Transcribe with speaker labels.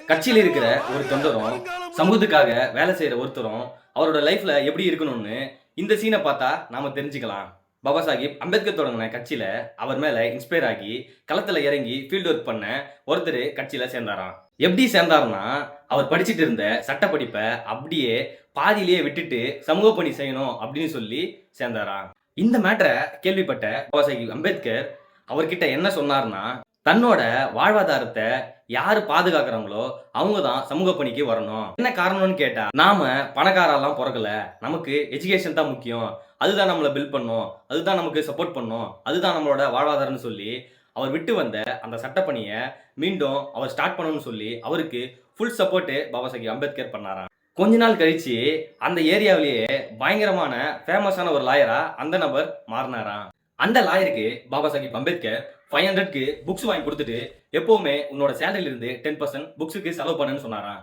Speaker 1: கட்சியில இருக்கிற ஒரு தொண்டரும் சமூகத்துக்காக வேலை செய்யற ஒருத்தரும் அவரோட லைஃப்ல எப்படி இருக்கணும்னு இந்த சீனை பார்த்தா நாம தெரிஞ்சுக்கலாம். பாபா சாஹிப் அம்பேத்கர் தொடங்கின கட்சியில அவர் மேல இன்ஸ்பயர் ஆகி களத்துல இறங்கி ஃபீல்ட் ஒர்க் பண்ண ஒருத்தர் கட்சியில சேர்ந்தாராம். எப்படி சேர்ந்தாருன்னா, அவர் படிச்சுட்டு இருந்த சட்ட படிப்பை அப்படியே பாதியிலேயே விட்டுட்டு சமூக பணி செய்யணும் அப்படின்னு சொல்லி சேர்ந்தாராம். இந்த மேட்டரை கேள்விப்பட்ட பாபா சாஹிப் அம்பேத்கர் அவர்கிட்ட என்ன சொன்னார்னா, தன்னோட வாழ்வாதாரத்தை யாரு பாதுகாக்கிறாங்களோ அவங்க தான் சமூக பணிக்கு வரணும். என்ன காரணம்னு கேட்டா, நாம பணக்காரெல்லாம் பிறக்கல, நமக்கு எஜுகேஷன் தான் முக்கியம், அதுதான் நம்மளை பில்ட் பண்ணும், அதுதான் நமக்கு சப்போர்ட் பண்ணும், அதுதான் நம்மளோட வாழ்வாதாரம்னு சொல்லி அவர் விட்டு வந்த அந்த சட்டப்பணியை மீண்டும் அவர் ஸ்டார்ட் பண்ணணும்னு சொல்லி அவருக்கு ஃபுல் சப்போர்ட் பாபா சாஹிப் அம்பேத்கர் பண்ணாராம். கொஞ்ச நாள் கழிச்சு அந்த ஏரியாவிலேயே பயங்கரமான ஃபேமஸான ஒரு லாயரா அந்த நபர் மாறினாராம். அந்த லாயருக்கு பாபா சாஹிப் அம்பேத்கர் 500க்கு புக்ஸ் வாங்கி கொடுத்துட்டு எப்பவுமே உன்னோட சேலரியில இருந்து 10% புக்ஸுக்கு செலவு பண்ணுன்னு சொன்னாராம்.